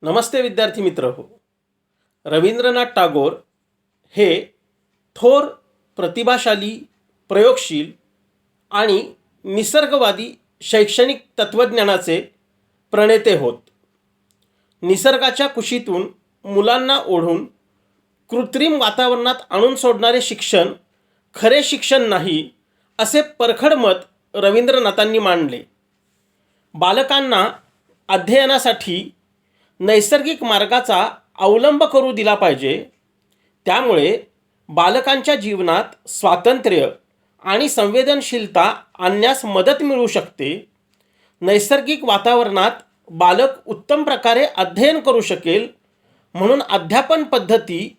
नमस्ते विद्यार्थी मित्र हो. रवींद्रनाथ टागोर हे थोर, प्रतिभाशाली, प्रयोगशील आणि निसर्गवादी शैक्षणिक तत्त्वज्ञानाचे प्रणेते होत. निसर्गाच्या कुशीतून मुलांना ओढून कृत्रिम वातावरणात आणून सोडणारे शिक्षण खरे शिक्षण नाही, असे परखड मत रवींद्रनाथांनी मांडले. बालकांना अध्ययनासाठी नैसर्गिक मार्गाचा अवलंब करू दिला पाहिजे. त्यामुळे बालकांच्या जीवनात स्वातंत्र्य आणि संवेदनशीलता आणण्यास मदत मिळू शकते. नैसर्गिक वातावरणात बालक उत्तम प्रकारे अध्ययन करू शकेल, म्हणून अध्यापन पद्धती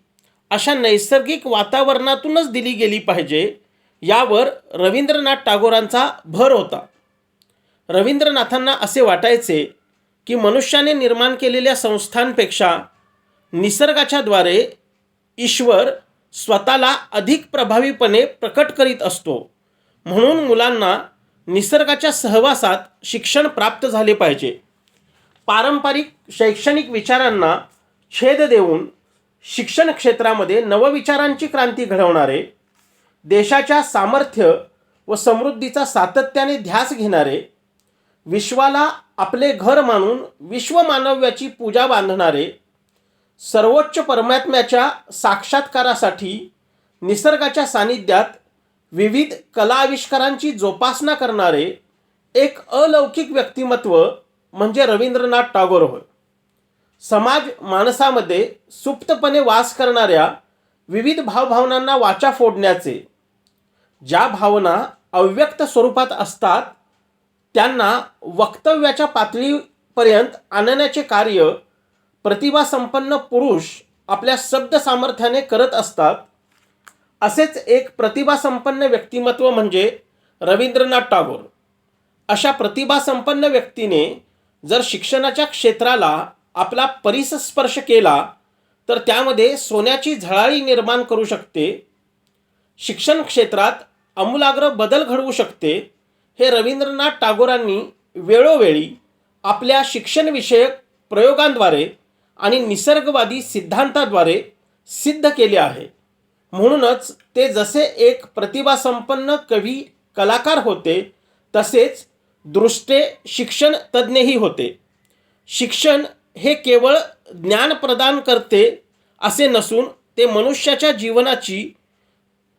अशा नैसर्गिक वातावरणातूनच दिली गेली पाहिजे, यावर रवींद्रनाथ टागोरांचा भर होता. रवींद्रनाथांना असे वाटायचे की मनुष्याने निर्माण केलेल्या संस्थांपेक्षा निसर्गाच्या द्वारे ईश्वर स्वतःला अधिक प्रभावीपणे प्रकट करीत असतो. म्हणून मुलांना निसर्गाच्या सहवासात शिक्षण प्राप्त झाले पाहिजे. पारंपरिक शैक्षणिक विचारांना छेद देऊन शिक्षण क्षेत्रामध्ये नवविचारांची क्रांती घडवणारे, देशाच्या सामर्थ्य व समृद्धीचा सातत्याने ध्यास घेणारे, विश्वाला आपले घर मानून विश्वमानव्याची पूजा बांधणारे, सर्वोच्च परमात्म्याच्या साक्षात्कारासाठी निसर्गाच्या सानिध्यात विविध कला आविष्कारांची जोपासना करणारे एक अलौकिक व्यक्तिमत्व म्हणजे रवींद्रनाथ टागोर होय. समाज माणसामध्ये सुप्तपणे वास करणाऱ्या विविध भावभावनांना वाचा फोडण्याचे, ज्या भावना अव्यक्त स्वरूपात असतात त्यांना वक्तव्याच्या पातळीपर्यंत आणण्याचे कार्य प्रतिभासंपन्न पुरुष आपल्या शब्द सामर्थ्याने करत असतात. असेच एक प्रतिभासंपन्न व्यक्तिमत्व म्हणजे रवींद्रनाथ टागोर. अशा प्रतिभासंपन्न व्यक्तीने जर शिक्षणाच्या क्षेत्राला आपला परिस्पर्श केला तर त्यामध्ये सोन्याची झळाळी निर्माण करू शकते, शिक्षण क्षेत्रात आमूलाग्र बदल घडवू शकते. हे रवींद्रनाथ टागोरांनी वेळोवेळी आपल्या शिक्षणविषयक प्रयोगांद्वारे आणि निसर्गवादी सिद्धांताद्वारे सिद्ध केले आहे. म्हणूनच ते जसे एक प्रतिभासंपन्न कवी कलाकार होते, तसेच दृष्टे शिक्षण तज्ज्ञही होते. शिक्षण हे केवळ ज्ञान प्रदान करते असे नसून ते मनुष्याच्या जीवनाची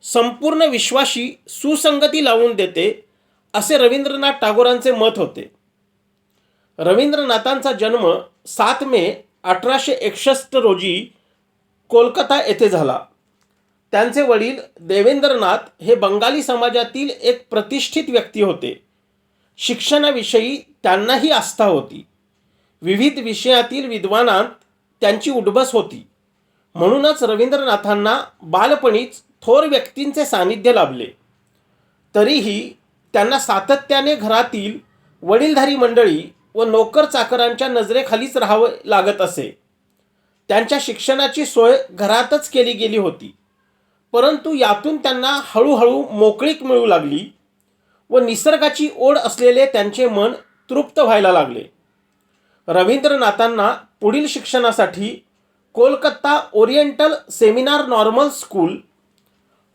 संपूर्ण विश्वाशी सुसंगती लावून देते, असे रवींद्रनाथ टागोरांचे मत होते. रवींद्रनाथांचा जन्म 7 मे 1861 रोजी कोलकाता येथे झाला. त्यांचे वडील देवेंद्रनाथ हे बंगाली समाजातील एक प्रतिष्ठित व्यक्ती होते. शिक्षणाविषयी त्यांनाही आस्था होती. विविध विषयातील विद्वानांत त्यांची उठबस होती. म्हणूनच रवींद्रनाथांना बालपणीच थोर व्यक्तींचे सानिध्य लाभले. तरीही त्यांना सातत्याने घरातील वडीलधारी मंडळी व नोकर चाकरांच्या नजरेखालीच राहावे लागत असे. त्यांच्या शिक्षणाची सोय घरातच केली गेली होती, परंतु यातून त्यांना हळूहळू मोकळीक मिळू लागली व निसर्गाची ओढ असलेले त्यांचे मन तृप्त व्हायला लागले. रवींद्रनाथांना पुढील शिक्षणासाठी Kolkata oriental seminar normal school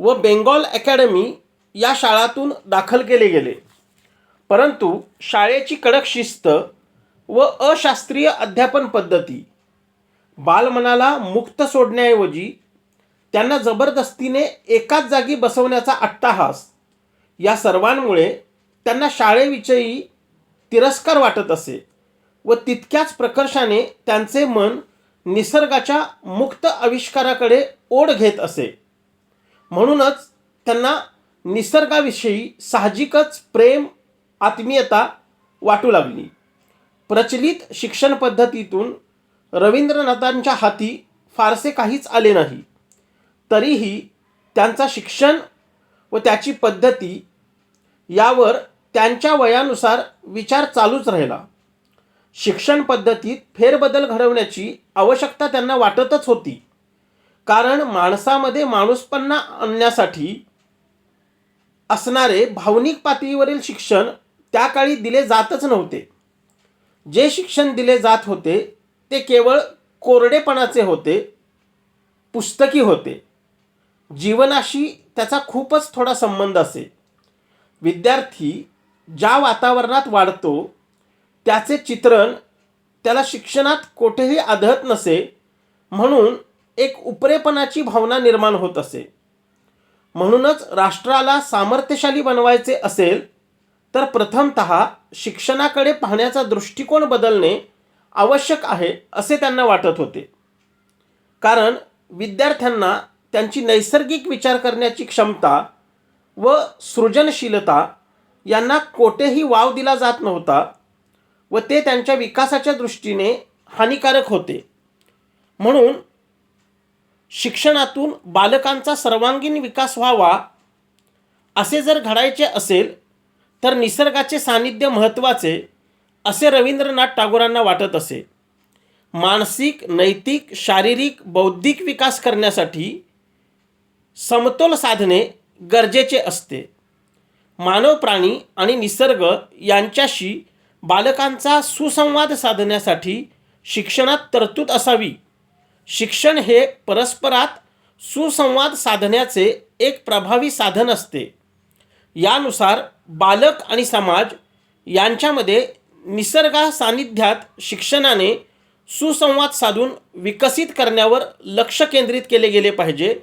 व बेंगॉल अकॅडमी या शाळांतून दाखल केले गेले. परंतु शाळेची कडक शिस्त व अशास्त्रीय अध्यापन पद्धती, बालमनाला मुक्त सोडण्याऐवजी त्यांना जबरदस्तीने एकाच जागी बसवण्याचा अट्टाहास, या सर्वांमुळे त्यांना शाळेविषयी तिरस्कार वाटत असे व तितक्याच प्रकर्षाने त्यांचे मन निसर्गाच्या मुक्त आविष्काराकडे ओढ घेत असे. म्हणूनच त्यांना निसर्गाविषयी साहजिकच प्रेम, आत्मीयता वाटू लागली. प्रचलित शिक्षण पद्धतीतून रवींद्रनाथांच्या हाती फारसे काहीच आले नाही. तरीही त्यांचा शिक्षण व त्याची पद्धती यावर त्यांच्या वयानुसार विचार चालूच राहिला. शिक्षण पद्धतीत फेरबदल घडवण्याची आवश्यकता त्यांना वाटतच होती, कारण माणसामध्ये माणूसपणा आणण्यासाठी असणारे भावनिक पातळीवरील शिक्षण त्या काळी दिले जातच नव्हते. जे शिक्षण दिले जात होते ते केवळ कोरडेपणाचे होते, पुस्तकी होते. जीवनाशी त्याचा खूपच थोडा संबंध असे. विद्यार्थी ज्या वातावरणात वाढतो त्याचे चित्रण त्याला शिक्षणात कोठेही आढळत नसे, म्हणून एक उपरेपणाची भावना निर्माण होत असे. म्हणूनच राष्ट्राला सामर्थ्यशाली बनवायचे असेल तर प्रथमतः शिक्षणाकडे पाहण्याचा दृष्टिकोन बदलणे आवश्यक आहे असे त्यांना वाटत होते. कारण विद्यार्थ्यांना त्यांची नैसर्गिक विचार करण्याची क्षमता व सृजनशीलता यांना कोठेही वाव दिला जात नव्हता व ते त्यांच्या विकासाच्या दृष्टीने हानिकारक होते. म्हणून शिक्षणातून बालकांचा सर्वांगीण विकास व्हावा असे जर घडायचे असेल तर निसर्गाचे सानिध्य महत्त्वाचे असे रवींद्रनाथ टागोरांना वाटत असे. मानसिक, नैतिक, शारीरिक, बौद्धिक विकास करण्यासाठी समतोल साधणे गरजेचे असते. मानव, प्राणी आणि निसर्ग यांच्याशी बालकांचा सुसंवाद साधण्यासाठी शिक्षणात तरतूद असावी. शिक्षण हे परस्परात सुसंवाद साधण्याचे एक प्रभावी साधन असते. यानुसार बालक आणि समाज यांच्यामध्ये निसर्गा सानिध्यात शिक्षणाने सुसंवाद साधून विकसित करण्यावर लक्ष केंद्रित केले गेले पाहिजे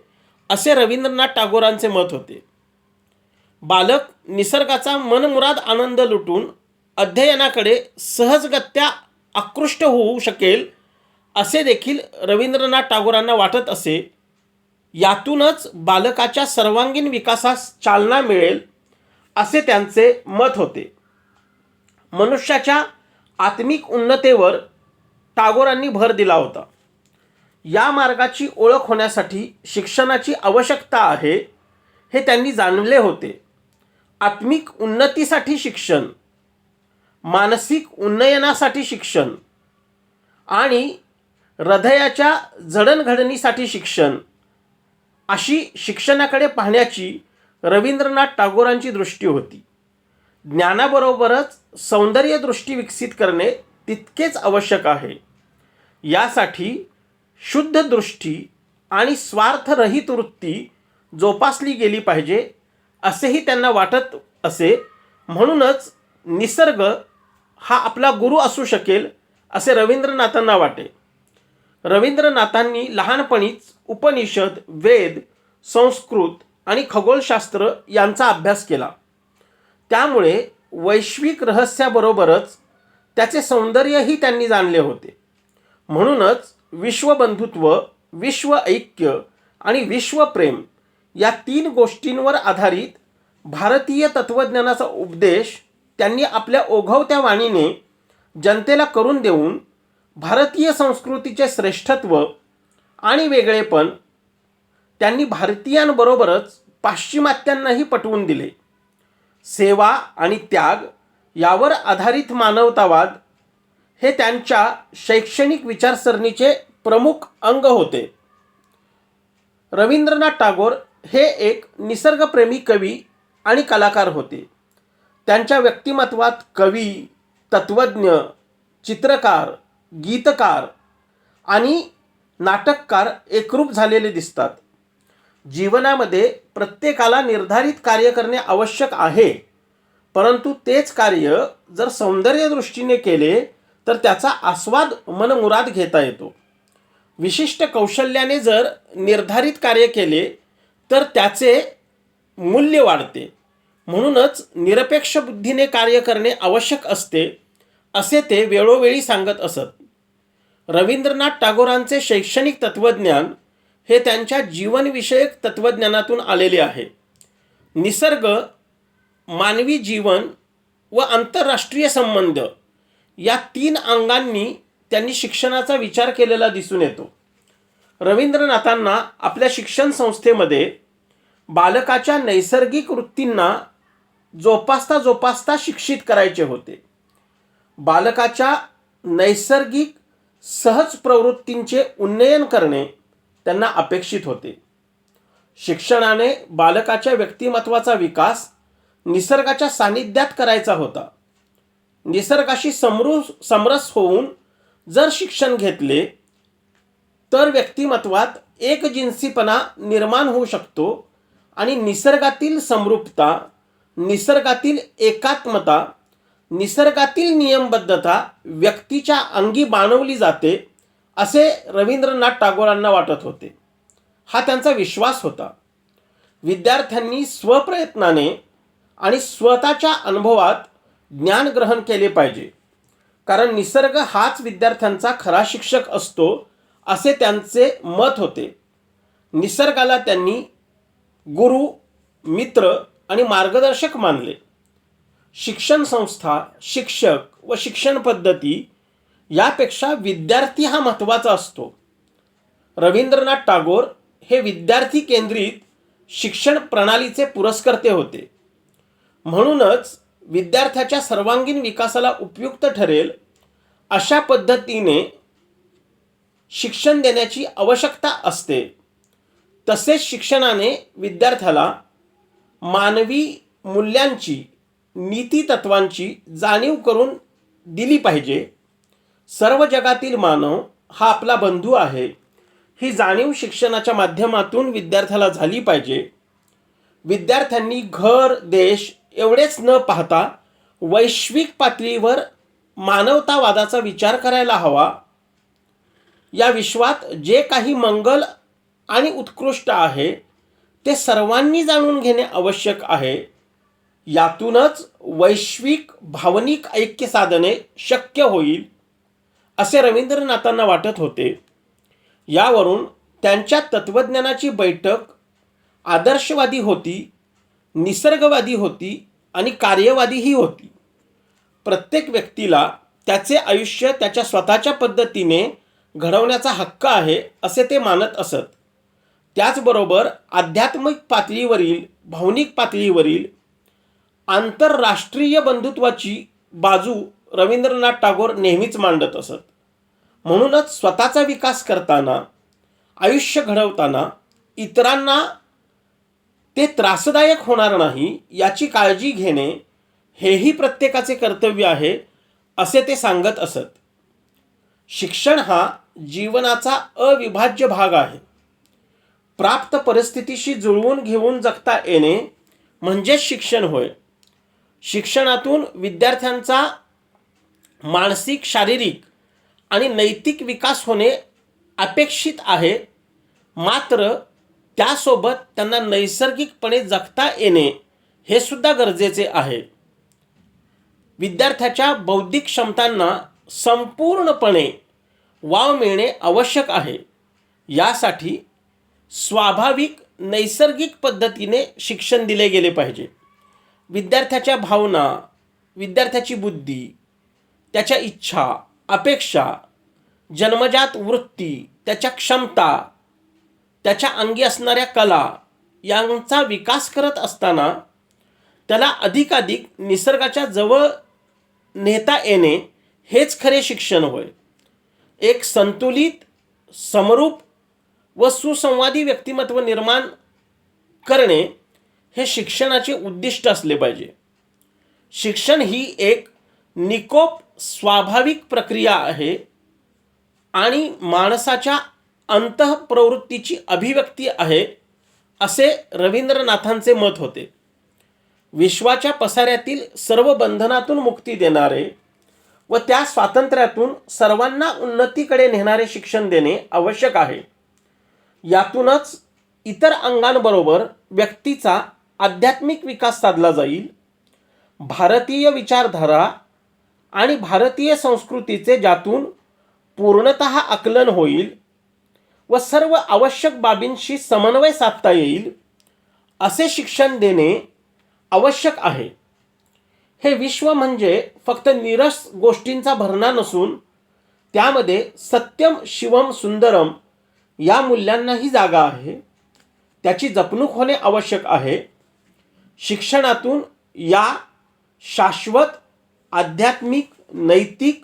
असे रवींद्रनाथ टागोरांचे मत होते. बालक निसर्गाचा मनमुराद आनंद लुटून अध्ययनाकडे सहजगत्या आकृष्ट होऊ शकेल असे देखील रवींद्रनाथ टागोरांना वाटत असे. यातूनच बालकाच्या सर्वांगीण विकासास चालना मिळेल असे त्यांचे मत होते. मनुष्याच्या आत्मिक उन्नतीवर टागोरांनी भर दिला होता. या मार्गाची ओळख होण्यासाठी शिक्षणाची आवश्यकता आहे हे त्यांनी जाणले होते. आत्मिक उन्नतीसाठी शिक्षण, मानसिक उन्नयनासाठी शिक्षण आणि हृदयाच्या जडणघडणीसाठी शिक्षण अशी शिक्षणाकडे पाहण्याची रवींद्रनाथ टागोरांची दृष्टी होती. ज्ञानाबरोबरच सौंदर्य दृष्टी विकसित करणे तितकेच आवश्यक आहे. यासाठी शुद्ध दृष्टी आणि स्वार्थरहित वृत्ती जोपासली गेली पाहिजे असेही त्यांना वाटत असे. म्हणूनच निसर्ग हा आपला गुरु असू शकेल असे रवींद्रनाथांना वाटे. रवींद्रनाथांनी लहानपणीच उपनिषद, वेद, संस्कृत आणि खगोलशास्त्र यांचा अभ्यास केला. त्यामुळे वैश्विक रहस्याबरोबरच त्याचे सौंदर्यही त्यांनी जाणले होते. म्हणूनच विश्वबंधुत्व, विश्व ऐक्य आणि विश्वप्रेम या 3 गोष्टींवर आधारित भारतीय तत्त्वज्ञानाचा उपदेश त्यांनी आपल्या ओघवत्या वाणीने जनतेला करून देऊन भारतीय संस्कृतीचे श्रेष्ठत्व आणि वेगळेपण त्यांनी भारतीयांबरोबरच पाश्चिमात्यांनाही पटवून दिले. सेवा आणि त्याग यावर आधारित मानवतावाद हे त्यांच्या शैक्षणिक विचारसरणीचे प्रमुख अंग होते. रवींद्रनाथ टागोर हे एक निसर्गप्रेमी कवी आणि कलाकार होते. त्यांच्या व्यक्तिमत्वात कवी, तत्त्वज्ञ, चित्रकार, गीतकार आणि नाटककार एकरूप झालेले दिसतात. जीवनामध्ये प्रत्येकाला निर्धारित कार्य करणे आवश्यक आहे, परंतु तेच कार्य जर सौंदर्य दृष्टीने केले तर त्याचा आस्वाद मनमुराद घेता येतो. विशिष्ट कौशल्याने जर निर्धारित कार्य केले तर त्याचे मूल्य वाढते. म्हणूनच निरपेक्ष बुद्धीने कार्य करणे आवश्यक असते असे ते वेळोवेळी सांगत असत. रवींद्रनाथ टागोरांचे शैक्षणिक तत्त्वज्ञान हे त्यांच्या जीवनविषयक तत्त्वज्ञानातून आलेले आहे. निसर्ग, मानवी जीवन व आंतरराष्ट्रीय संबंध या 3 अंगांनी त्यांनी शिक्षणाचा विचार केलेला दिसून येतो. रवींद्रनाथांना आपल्या शिक्षण संस्थेमध्ये बालकाच्या नैसर्गिक वृत्तींना जोपासता शिक्षित करायचे होते. बालकाच्या नैसर्गिक सहज प्रवृत्तींचे उन्नयन करणे त्यांना अपेक्षित होते. शिक्षणाने बालकाच्या व्यक्तिमत्वाचा विकास निसर्गाच्या सानिध्यात करायचा होता. निसर्गाशी समरस होऊन जर शिक्षण घेतले तर व्यक्तिमत्वात एकजिन्सीपणा निर्माण होऊ शकतो आणि निसर्गातील समरूपता, निसर्गातील एकात्मता, निसर्गातील नियमबद्धता व्यक्तीच्या अंगी बाणवली जाते असे रवींद्रनाथ टागोरांना वाटत होते. हा त्यांचा विश्वास होता. विद्यार्थ्यांनी स्वप्रयत्नाने आणि स्वतःच्या अनुभवात ज्ञान ग्रहण केले पाहिजे, कारण निसर्ग हाच विद्यार्थ्यांचा खरा शिक्षक असतो असे त्यांचे मत होते. निसर्गाला त्यांनी गुरु, मित्र आणि मार्गदर्शक मानले. शिक्षण संस्था, शिक्षक व शिक्षण पद्धती यापेक्षा विद्यार्थी हा महत्त्वाचा असतो. रवींद्रनाथ टागोर हे विद्यार्थी केंद्रित शिक्षण प्रणालीचे पुरस्कर्ते होते. म्हणूनच विद्यार्थ्याच्या सर्वांगीण विकासाला उपयुक्त ठरेल अशा पद्धतीने शिक्षण देण्याची आवश्यकता असते. तसेच शिक्षणाने विद्यार्थ्याला मानवी मूल्यांची, नीतितत्वांची जाणीव करून दिली पाहिजे. सर्व जगातील मानव हा आपला बंधू आहे, ही जाणीव शिक्षणाच्या माध्यमातून विद्यार्थ्याला झाली पाहिजे. विद्यार्थ्यांनी घर, देश एवढेच न पाहता वैश्विक पातळीवर मानवतावादाचा विचार करायला हवा. या विश्वात जे काही मंगल आणि उत्कृष्ट आहे ते सर्वांनी जाणून घेणे आवश्यक आहे. यातूनच वैश्विक भावनिक ऐक्य साधणे शक्य होईल असे रवींद्रनाथांना वाटत होते. यावरून त्यांच्या तत्त्वज्ञानाची बैठक आदर्शवादी होती, निसर्गवादी होती आणि कार्यवादीही होती. प्रत्येक व्यक्तीला त्याचे आयुष्य त्याच्या स्वतःच्या पद्धतीने घडवण्याचा हक्क आहे असे ते मानत असत. त्याचबरोबर आध्यात्मिक पातळीवरील, भावनिक पातळीवरील आंतरराष्ट्रीय बंधुत्वाची बाजू रवींद्रनाथ टागोर नेहमीच मांडत असत. म्हणूनच स्वतःचा विकास करताना, आयुष्य घडवताना इतरांना ते त्रासदायक होणार नाही याची काळजी घेणे हेही प्रत्येकाचे कर्तव्य आहे असे ते सांगत असत. शिक्षण हा जीवनाचा अविभाज्य भाग आहे. प्राप्त परिस्थितीशी जुळवून घेऊन जगता येणे म्हणजेच शिक्षण होय. शिक्षणातून विद्यार्थ्यांचा मानसिक, शारीरिक आणि नैतिक विकास होणे अपेक्षित आहे. मात्र त्यासोबत त्यांना नैसर्गिकपणे जगता येणे हे सुद्धा गरजेचे आहे. विद्यार्थ्याच्या बौद्धिक क्षमतांना संपूर्णपणे वाव मिळणे आवश्यक आहे. यासाठी स्वाभाविक, नैसर्गिक पद्धतीने शिक्षण दिले गेले पाहिजे. विद्यार्थ्याच्या भावना, विद्यार्थ्याची बुद्धी, त्याच्या इच्छा, अपेक्षा, जन्मजात वृत्ती, त्याच्या क्षमता, त्याच्या अंगी असणाऱ्या कला यांचा विकास करत असताना त्याला अधिकाधिक निसर्गाच्या जवळ नेता येणे हेच खरे शिक्षण होय. एक संतुलित, समरूप व सुसंवादी व्यक्तिमत्व निर्माण करणे हे शिक्षणाचे उद्दिष्ट असले पाहिजे. शिक्षण ही एक निकोप स्वाभाविक प्रक्रिया आहे आणि माणसाच्या अंतःप्रवृत्तीची अभिव्यक्ती आहे असे रवींद्रनाथांचे मत होते. विश्वाच्या पसाऱ्यातील सर्व बंधनातून मुक्ती देणारे व त्या स्वातंत्र्यातून सर्वांना उन्नतीकडे नेणारे शिक्षण देणे आवश्यक आहे. यातूनच इतर अंगांबरोबर व्यक्तीचा आध्यात्मिक विकास साधला जाईल. भारतीय विचारधारा आणि भारतीय संस्कृतीचे ज्यातून पूर्णतः आकलन होईल व सर्व आवश्यक बाबींशी समन्वय साधता येईल असे शिक्षण देणे आवश्यक आहे. हे विश्व म्हणजे फक्त नीरस गोष्टींचा भरणा नसून त्यामध्ये सत्यम, शिवम, सुंदरम या मूल्यांनाही जागा आहे. त्याची जपणूक होणे आवश्यक आहे. शिक्षणातून या शाश्वत आध्यात्मिक, नैतिक,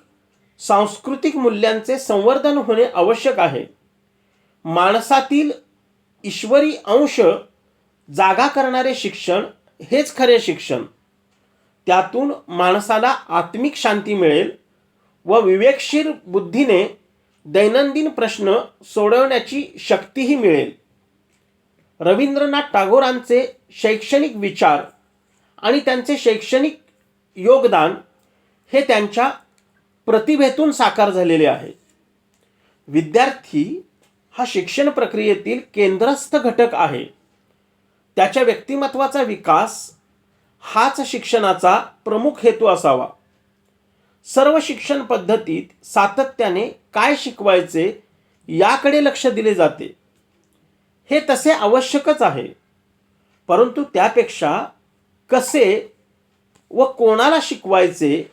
सांस्कृतिक मूल्यांचे संवर्धन होणे आवश्यक आहे. माणसातील ईश्वरी अंश जागा करणारे शिक्षण हेच खरे शिक्षण. त्यातून माणसाला आत्मिक शांती मिळेल व विवेकशील बुद्धीने दैनंदिन प्रश्न सोडवण्याची शक्तीही मिळेल. रवींद्रनाथ टागोरांचे शैक्षणिक विचार आणि त्यांचे शैक्षणिक योगदान हे त्यांच्या प्रतिभेतून साकार झालेले आहे. विद्यार्थी हा शिक्षण प्रक्रियेतील केंद्रस्थ घटक आहे. त्याच्या व्यक्तिमत्वाचा विकास हाच शिक्षणाचा प्रमुख हेतू असावा. सर्व शिक्षण पद्धतीत सातत्याने काय शिकवायचे याकडे लक्ष दिले जाते. हे तसे आवश्यकच आहे, परंतु त्यापेक्षा कसे व कोणाला शिकवायचे,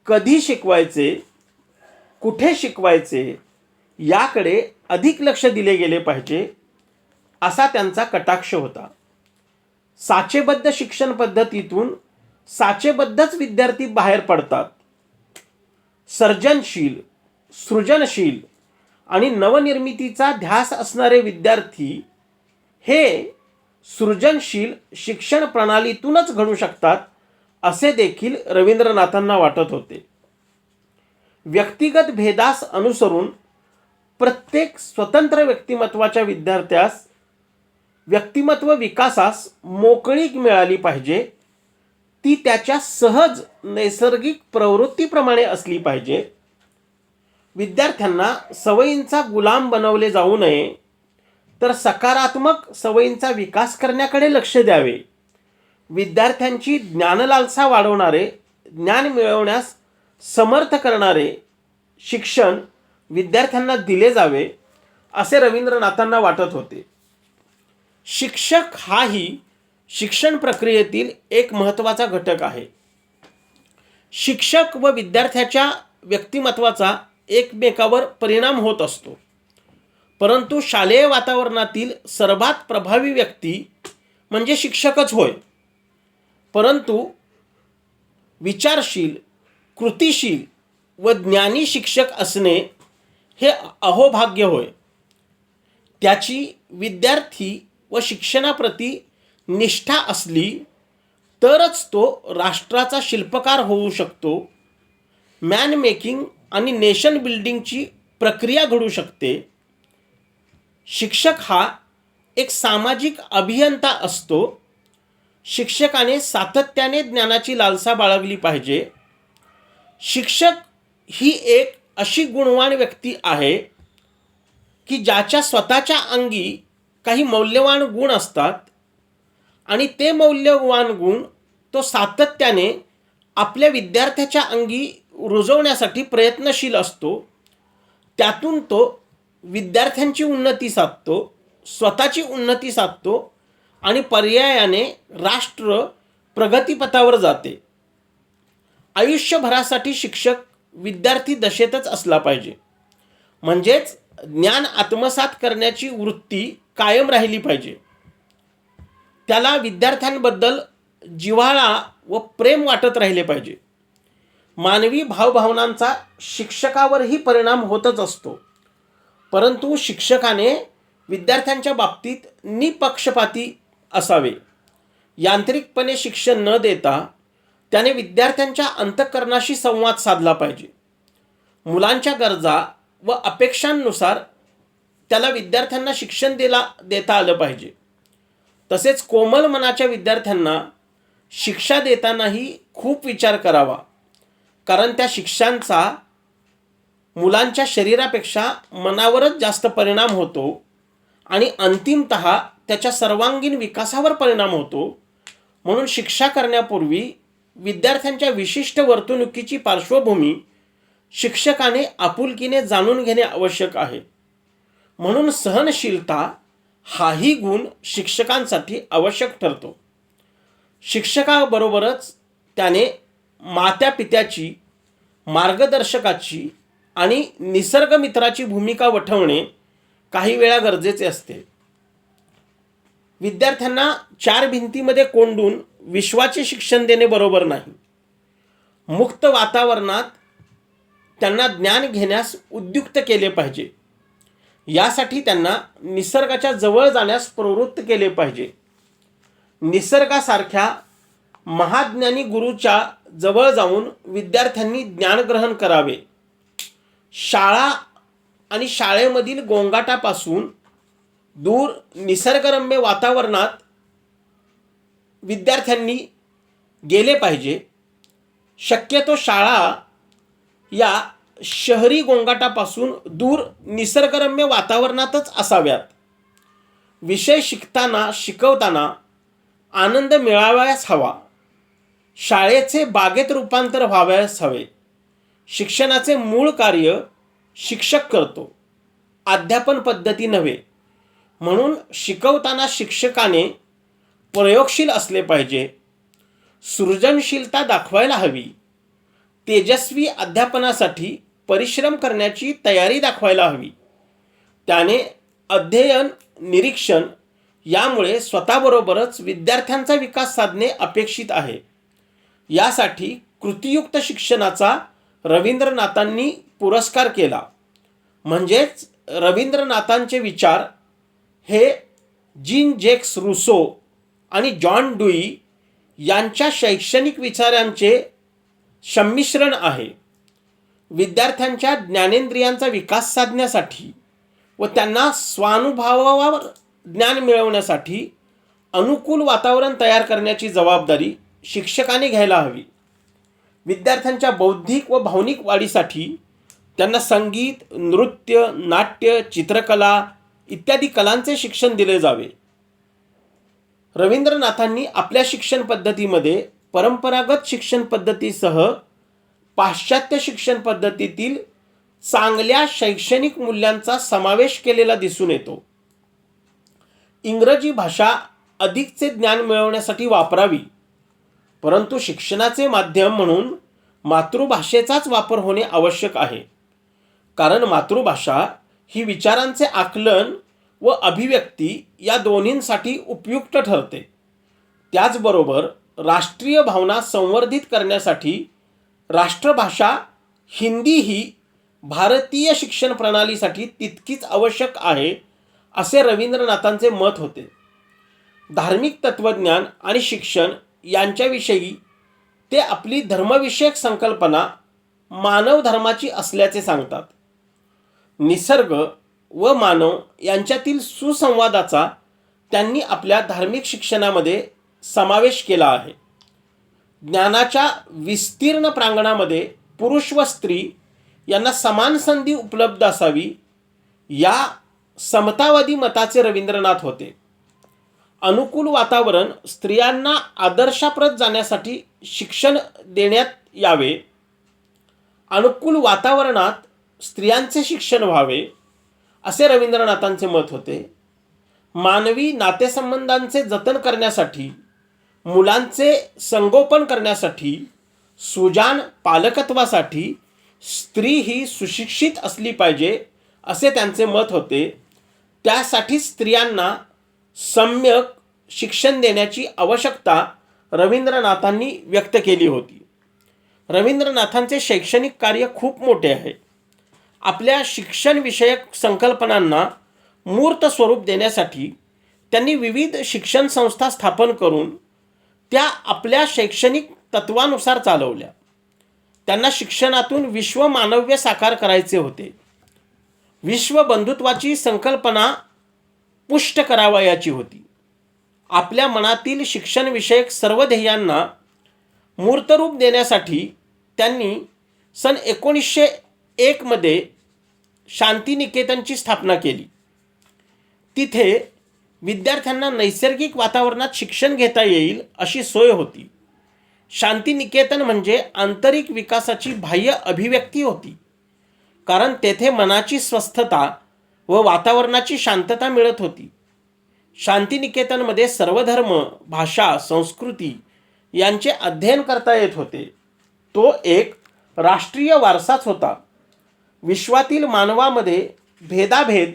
कधी शिकवायचे, कुठे शिकवायचे याकडे अधिक लक्ष दिले गेले पाहिजे, असा त्यांचा कटाक्ष होता. साचेबद्ध शिक्षण पद्धतीतून साचेबद्धच विद्यार्थी बाहेर पडतात. सर्जनशील, सृजनशील आणि नवनिर्मितीचा ध्यास असणारे विद्यार्थी हे सृजनशील शिक्षण प्रणालीतूनच घडू शकतात, असे देखील रवींद्रनाथांना वाटत होते. व्यक्तिगत भेदास अनुसरून प्रत्येक स्वतंत्र व्यक्तिमत्वाच्या विद्यार्थ्यास व्यक्तिमत्व विकासास मोकळीक मिळाली पाहिजे. ती त्याच्या सहज नैसर्गिक प्रवृत्तीप्रमाणे असली पाहिजे. विद्यार्थ्यांना सवयींचा गुलाम बनवले जाऊ नये, तर सकारात्मक सवयींचा विकास करण्याकडे लक्ष द्यावे. विद्यार्थ्यांची ज्ञानलालसा वाढवणारे, ज्ञान मिळवण्यास समर्थ करणारे शिक्षण विद्यार्थ्यांना दिले जावे, असे रवींद्रनाथांना वाटत होते. शिक्षक हाही शिक्षण प्रक्रियेतील एक महत्त्वाचा घटक आहे. शिक्षक व विद्यार्थ्याच्या व्यक्तिमत्वाचा एकमेकावर परिणाम होत असतो, परंतु शालेय वातावरणातील सर्वात प्रभावी व्यक्ती म्हणजे शिक्षकच होय. परंतु विचारशील, कृतिशील व ज्ञानी शिक्षक असणे हे अहोभाग्य होय. त्याची विद्यार्थी व शिक्षणाप्रती निष्ठा असली तरच तो राष्ट्राचा शिल्पकार होऊ शकतो. मॅन मेकिंग आणि नेशन बिल्डिंगची प्रक्रिया घडू शकते. शिक्षक हा एक सामाजिक अभियंता असतो. शिक्षकाने सातत्याने ज्ञानाची लालसा बाळगली पाहिजे. शिक्षक ही एक अशी गुणवान व्यक्ती आहे की ज्याच्या स्वतःच्या अंगी काही मौल्यवान गुण असतात आणि ते मौल्यवान गुण तो सातत्याने आपल्या विद्यार्थ्याच्या अंगी रुजवण्यासाठी प्रयत्नशील असतो. त्यातून तो विद्यार्थ्यांची उन्नती साधतो, स्वतःची उन्नती साधतो आणि पर्यायाने राष्ट्र प्रगतीपथावर जाते. आयुष्यभरासाठी शिक्षक विद्यार्थी दशेतच असला पाहिजे, म्हणजेच ज्ञान आत्मसात करण्याची वृत्ती कायम राहिली पाहिजे. त्याला विद्यार्थ्यांबद्दल जिव्हाळा व प्रेम वाटत राहिले पाहिजे. मानवी भावभावनांचा शिक्षकावरही परिणाम होतच असतो, परंतु शिक्षकाने विद्यार्थ्यांच्या बाबतीत निपक्षपाती असावे. यांत्रिकपणे शिक्षण न देता त्याने विद्यार्थ्यांच्या अंतःकरणाशी संवाद साधला पाहिजे. मुलांच्या गरजा व अपेक्षांनुसार त्याला विद्यार्थ्यांना शिक्षण देता आलं पाहिजे. तसेच कोमल मनाच्या विद्यार्थ्यांना शिक्षा देतानाही खूप विचार करावा, कारण त्या शिक्षांचा मुलांच्या शरीरापेक्षा मनावरच जास्त परिणाम होतो आणि अंतिमतः त्याच्या सर्वांगीण विकासावर परिणाम होतो. म्हणून शिक्षा करण्यापूर्वी विद्यार्थ्यांच्या विशिष्ट वर्तणुकीची पार्श्वभूमी शिक्षकाने आपुलकीने जाणून घेणे आवश्यक आहे. म्हणून सहनशीलता हाही गुण शिक्षकांसाठी आवश्यक ठरतो. शिक्षकाबरोबरच त्याने मात्यापित्याची, मार्गदर्शकाची आणि निसर्गमित्राची भूमिका वठवणे काही वेळा गरजेचे असते. विद्यार्थ्यांना चार भिंतीमध्ये कोंडून विश्वाचे शिक्षण देणे बरोबर नाही. मुक्त वातावरणात त्यांना ज्ञान घेण्यास उद्युक्त केले पाहिजे. यासाठी त्यांना निसर्गाच्या जवळ जाण्यास प्रवृत्त केले पाहिजे. निसर्गासारख्या महाज्ञानी गुरूच्या जवळ जाऊन विद्यार्थ्यांनी ज्ञान ग्रहण करावे शाळा आणि शाळेमधील गोंगाटापासून दूर निसर्गरम्य वातावरणात विद्यार्थ्यांनी गेले पाहिजे. शक्यतो शाळा या शहरी गोंगाटापासून दूर निसर्गरम्य वातावरणातच असाव्यात. विषय शिकवताना आनंद मिळावयास हवा. शाळेचे बागेत रूपांतर व्हावयास हवे. शिक्षणाचे मूळ कार्य शिक्षक करतो, अध्यापन पद्धती नव्हे. म्हणून शिकवताना शिक्षकाने प्रयोगशील असले पाहिजे. सृजनशीलता दाखवायला हवी. तेजस्वी अध्यापनासाठी परिश्रम करण्याची तयारी दाखवायला हवी. त्याने अध्ययन, निरीक्षण यामुळे स्वतःबरोबरच विद्यार्थ्यांचा विकास साधणे अपेक्षित आहे. यासाठी कृतीयुक्त शिक्षणाचा रवींद्रनाथांनी पुरस्कार केला. म्हणजेच रवींद्रनाथांचे विचार हे जीन जॅक्स रूसो आणि जॉन ड्यूई यांच्या शैक्षणिक विचारांचे संमिश्रण आहे. विद्यार्थ्यांच्या ज्ञानेंद्रियांचा विकास साधण्यासाठी व त्यांना स्वानुभवावर ज्ञान मिळवण्यासाठी अनुकूल वातावरण तयार करण्याची जबाबदारी शिक्षकाने घ्यायला हवी. विद्यार्थ्यांच्या बौद्धिक व भावनिक वाढीसाठी त्यांना संगीत, नृत्य, नाट्य, चित्रकला इत्यादी कलांचे शिक्षण दिले जावे. रवींद्रनाथांनी आपल्या शिक्षण पद्धतीमध्ये परंपरागत शिक्षण पद्धतीसह पाश्चात्य शिक्षण पद्धतीतील चांगल्या शैक्षणिक मूल्यांचा समावेश केलेला दिसून येतो. इंग्रजी भाषा अधिकचे ज्ञान मिळवण्यासाठी वापरावी, परंतु शिक्षणाचे माध्यम म्हणून मातृभाषेचाच वापर होणे आवश्यक आहे. कारण मातृभाषा ही विचारांचे आकलन व अभिव्यक्ती या दोन्हींसाठी उपयुक्त ठरते. त्याचबरोबर राष्ट्रीय भावना संवर्धित करण्यासाठी राष्ट्रभाषा हिंदी ही भारतीय शिक्षण प्रणालीसाठी तितकीच आवश्यक आहे, असे रवींद्रनाथांचे मत होते. धार्मिक तत्त्वज्ञान आणि शिक्षण यांच्याविषयी ते आपली धर्मविषयक संकल्पना मानव धर्माची असल्याचे सांगतात. निसर्ग व मानव यांच्यातील सुसंवादाचा त्यांनी आपल्या धार्मिक शिक्षणामध्ये समावेश केला आहे. ज्ञानाच्या विस्तीर्ण प्रांगणामध्ये पुरुष व स्त्री यांना समान संधी उपलब्ध असावी, या समतावादी मताचे रवींद्रनाथ होते. अनुकूल वातावरण स्त्रियांना आदर्शाप्रत जाण्यासाठी शिक्षण देण्यात यावे. अनुकूल वातावरणात स्त्रियांचे शिक्षण व्हावे, असे रवींद्रनाथांचे मत होते. मानवी नातेसंबंधांचे जतन करण्यासाठी, मुलांचे संगोपन करण्यासाठी, सुजाण पालकत्वासाठी स्त्री ही सुशिक्षित असली पाहिजे, असे त्यांचे मत होते. त्यासाठी स्त्रियांना सम्यक शिक्षण देण्याची आवश्यकता रवींद्रनाथांनी व्यक्त केली होती. रवींद्रनाथांचे शैक्षणिक कार्य खूप मोठे आहे. आपल्या शिक्षणविषयक संकल्पनांना मूर्त स्वरूप देण्यासाठी त्यांनी विविध शिक्षण संस्था स्थापन करून त्या आपल्या शैक्षणिक तत्वानुसार चालवल्या. त्यांना शिक्षणातून विश्वमानव्य साकार करायचे होते. विश्वबंधुत्वाची संकल्पना पुष्ट करावयाची होती. आपल्या मनातील शिक्षणविषयक सर्व ध्येयांना मूर्तरूप देण्यासाठी त्यांनी सन 1901 मध्ये शांतिनिकेतनची स्थापना केली. तिथे विद्यार्थ्यांना नैसर्गिक वातावरणात शिक्षण घेता येईल अशी सोय होती. शांतिनिकेतन म्हणजे आंतरिक विकासाची बाह्य अभिव्यक्ती होती, कारण तेथे मनाची स्वस्थता व वातावरणाची शांतता मिळत होती. शांतिनिकेतनमध्ये सर्व धर्म, भाषा, संस्कृती यांचे अध्ययन करता येत होते. तो एक राष्ट्रीय वारसाच होता. विश्वातील मानवामध्ये भेदाभेद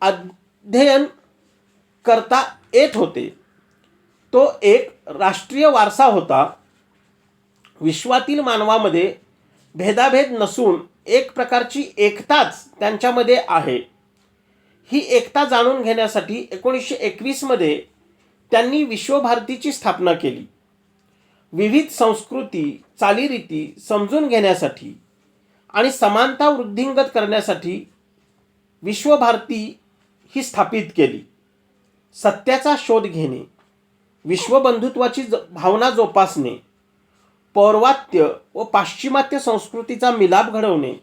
अध्ययन करता येत होते. तो एक राष्ट्रीय वारसा होता. विश्वातील मानवामध्ये भेदाभेद नसून एक प्रकारची एकताच त्यांच्यामध्ये आहे. ही एकता जाणून घेण्यासाठी 1921 मध्ये त्यांनी विश्वभारतीची स्थापना केली. विविध संस्कृती, चालीरीती समजून घेण्यासाठी आणि समानता वृद्धिंगत करण्यासाठी विश्वभारती ही स्थापित केली. सत्याचा शोध घेणे, विश्वबंधुत्वाची भावना जोपासणे, पौर्वात्य व पाश्चिमात्य संस्कृतीचा मिलाप घडवणे,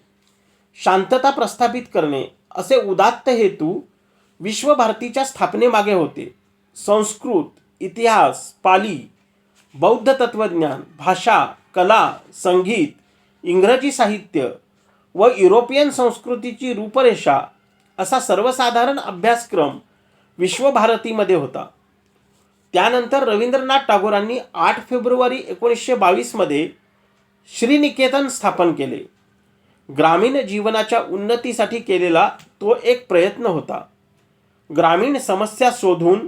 शांतता प्रस्थापित करणे असे उदात्त हेतू विश्वभारतीच्या स्थापनेमागे होते. संस्कृत, इतिहास, पाली, बौद्ध तत्त्वज्ञान, भाषा, कला, संगीत, इंग्रजी साहित्य व युरोपियन संस्कृतीची रूपरेषा असा सर्वसाधारण अभ्यासक्रम विश्वभारतीमध्ये होता. त्यानंतर रवींद्रनाथ टागोरांनी 8 फेब्रुवारी 1922 श्रीनिकेतन स्थापन केले. ग्रामीण जीवनाच्या उन्नतीसाठी केलेला तो एक प्रयत्न होता. ग्रामीण समस्या शोधून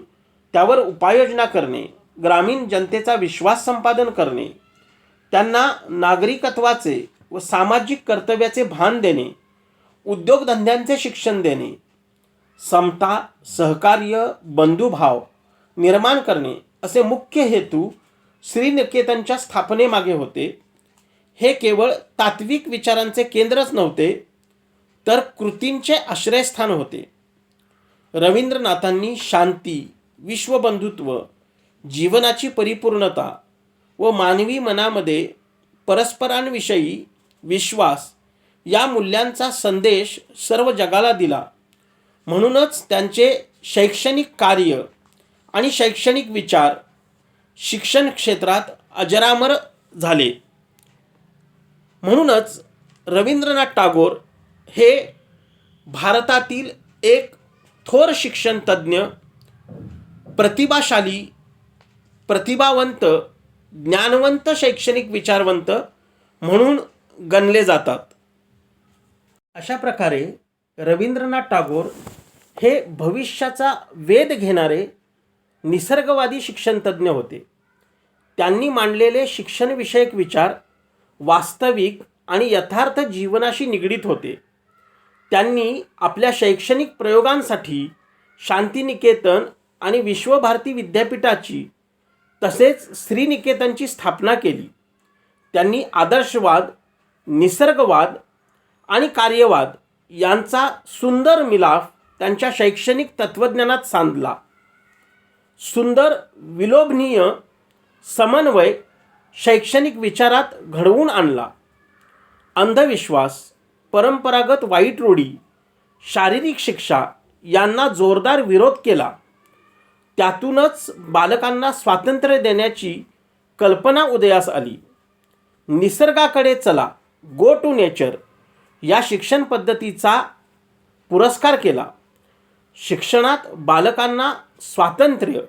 त्यावर उपाययोजना करणे, ग्रामीण जनतेचा विश्वास संपादन करणे, त्यांना नागरिकत्वाचे व सामाजिक कर्तव्याचे भान देणे, उद्योगधंद्यांचे शिक्षण देणे, समता, सहकार्य, बंधुभाव निर्माण करणे असे मुख्य हेतू श्रीनिकेतनच्या स्थापनेमागे होते. हे केवळ तात्विक विचारांचे केंद्रच नव्हते, तर कृतींचे आश्रयस्थान होते. रवींद्रनाथांनी शांती, विश्वबंधुत्व, जीवनाची परिपूर्णता व मानवी मनामध्ये परस्परांविषयी विश्वास या मूल्यांचा संदेश सर्व जगाला दिला. म्हणूनच त्यांचे शैक्षणिक कार्य आणि शैक्षणिक विचार शिक्षण क्षेत्रात अजरामर झाले. म्हणूनच रवींद्रनाथ टागोर हे भारतातील एक थोर शिक्षण तज्ज्ञ, प्रतिभाशाली, प्रतिभावंत, ज्ञानवंत शैक्षणिक विचारवंत म्हणून गणले जातात. अशा प्रकारे रवींद्रनाथ टागोर हे भविष्याचा वेध घेणारे निसर्गवादी शिक्षणतज्ज्ञ होते. त्यांनी मांडलेले शिक्षणविषयक विचार वास्तविक आणि यथार्थ जीवनाशी निगडीत होते. त्यांनी आपल्या शैक्षणिक प्रयोगांसाठी शांतिनिकेतन आणि विश्वभारती विद्यापीठाची तसेच श्रीनिकेतनची स्थापना केली. त्यांनी आदर्शवाद, निसर्गवाद आणि कार्यवाद यांचा सुंदर मिलाफ त्यांच्या शैक्षणिक तत्त्वज्ञानात सांधला. सुंदर, विलोभनीय समन्वय शैक्षणिक विचारात घडवून आणला. अंधविश्वास, परंपरागत वाईट रूढी, शारीरिक शिक्षा यांना जोरदार विरोध केला. त्यातूनच बालकांना स्वातंत्र्य देण्याची कल्पना उदयास आली. निसर्गाकडे चला, गो टू नेचर या शिक्षण पद्धतीचा पुरस्कार केला. शिक्षणात बालकांना स्वातंत्र्य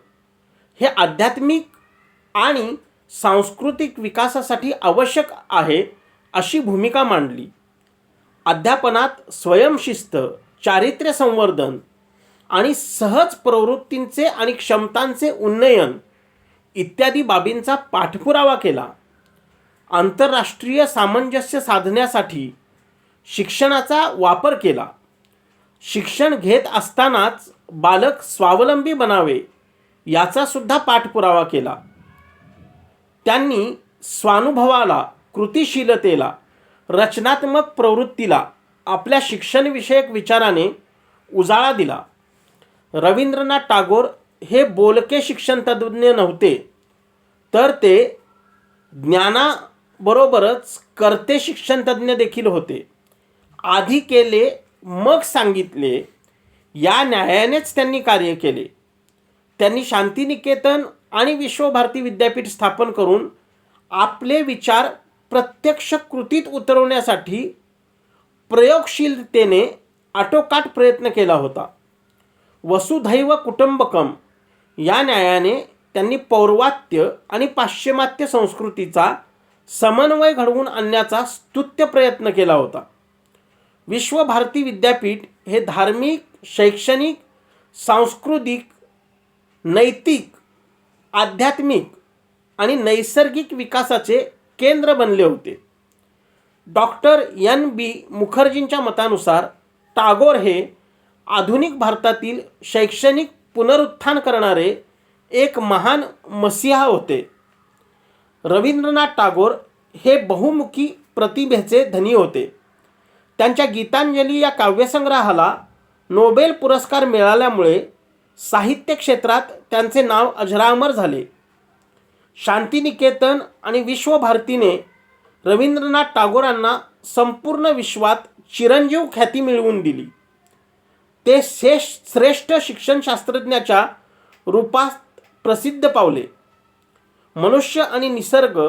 हे आध्यात्मिक आणि सांस्कृतिक विकासासाठी आवश्यक आहे अशी भूमिका मांडली. अध्यापनात स्वयंशिस्त, चारित्र्य संवर्धन आणि सहज प्रवृत्तींचे आणि क्षमतांचे उन्नयन इत्यादी बाबींचा पाठपुरावा केला. आंतरराष्ट्रीय सामंजस्य साधण्यासाठी शिक्षणाचा वापर केला. शिक्षण घेत असतानाच बालक स्वावलंबी बनावे याचा सुद्धा पाठपुरावा केला. त्यांनी स्वानुभवाला, कृतिशीलतेला, रचनात्मक प्रवृत्तीला आपल्या शिक्षणविषयक विचाराने उजाळा दिला. रवींद्रनाथ टागोर हे बोलके शिक्षणतज्ज्ञ नव्हते, तर ते ज्ञानाबरोबरच कर्ते शिक्षणतज्ज्ञ देखील होते. आधी केले मग सांगितले या न्यायानेच त्यांनी कार्य केले. त्यांनी शांतिनिकेतन आणि विश्वभारती विद्यापीठ स्थापन करून आपले विचार प्रत्यक्ष कृतीत उतरवण्यासाठी प्रयोगशीलतेने आटोकाट प्रयत्न केला होता. वसुधैव कुटुंबकम या न्यायाने त्यांनी पौर्वात्य आणि पाश्चिमात्य संस्कृतीचा समन्वय घडवून आणण्याचा स्तुत्य प्रयत्न केला होता. विश्वभारती विद्यापीठ हे धार्मिक, शैक्षणिक, सांस्कृतिक, नैतिक, आध्यात्मिक आणि नैसर्गिक विकासाचे केंद्र बनले होते. डॉक्टर NB मुखर्जींच्या मतानुसार टागोर हे आधुनिक भारतातील शैक्षणिक पुनरुत्थान करणारे एक महान मसीहा होते. रवींद्रनाथ टागोर हे बहुमुखी प्रतिभेचे धनी होते. त्यांच्या गीतांजली या काव्यसंग्रहाला नोबेल पुरस्कार मिळाल्यामुळे साहित्य क्षेत्रात त्यांचे नाव अजरामर झाले. शांतिनिकेतन आणि विश्वभारतीने रवींद्रनाथ टागोरांना संपूर्ण विश्वात चिरंजीव ख्याती मिळवून दिली. ते श्रेष्ठ शिक्षणशास्त्रज्ञाच्या रूपात प्रसिद्ध पावले. मनुष्य आणि निसर्ग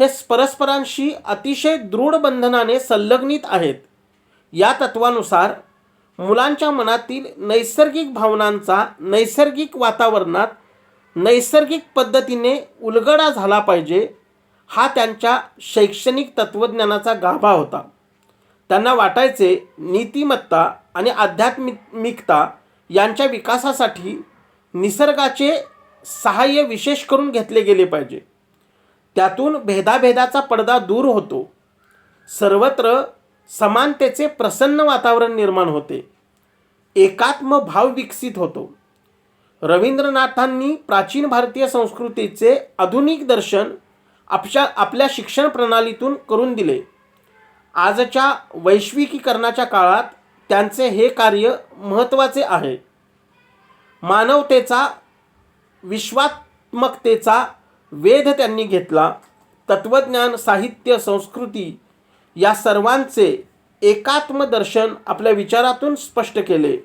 हे परस्परांशी अतिशय दृढ बंधनाने संलग्नित आहेत. या तत्वानुसार मुलांच्या मनातील नैसर्गिक भावनांचा नैसर्गिक वातावरणात नैसर्गिक पद्धतीने उलगडा झाला पाहिजे, हा त्यांच्या शैक्षणिक तत्त्वज्ञानाचा गाभा होता. त्यांना वाटायचे नीतिमत्ता आणि आध्यात्मिकता यांच्या विकासासाठी निसर्गाचे सहाय्य विशेष करून घेतले गेले पाहिजे. त्यातून भेदाभेदाचा पडदा दूर होतो. सर्वत्र समानतेचे प्रसन्न वातावरण निर्माण होते. एकात्म भाव विकसित होतो. रवींद्रनाथांनी प्राचीन भारतीय संस्कृतीचे आधुनिक दर्शन आपल्या शिक्षण प्रणालीतून करून दिले. आजच्या वैश्विकीकरणाच्या काळात त्यांचे हे कार्य महत्त्वाचे आहे. मानवतेचा विश्वात्मकतेचा वेध त्यांनी घेतला. तत्त्वज्ञान, साहित्य, संस्कृती या सर्वांचे एकात्म दर्शन आपल्या विचारातून स्पष्ट केले.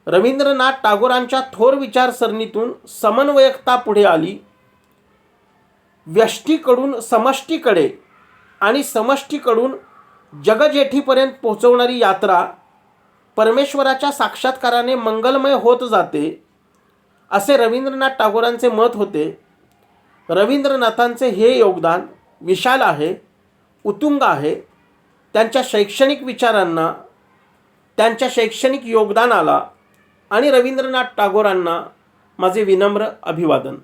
रवींद्रनाथ टागोरांच्या थोर विचारसरणीतून समन्वयकता पुढे आली. व्यष्टीकडून समष्टीकडे आणि समष्टीकडून जगजेठीपर्यंत पोहोचवणारी यात्रा परमेश्वराच्या साक्षात्काराने मंगलमय होत जाते, असे रवींद्रनाथ टागोरांचे मत होते. रवींद्रनाथांचे हे योगदान विशाल आहे, उत्तुंग आहे. त्यांच्या शैक्षणिक विचारांना, त्यांच्या शैक्षणिक योगदानाला आणि रवींद्रनाथ टागोरांना माझे विनम्र अभिवादन.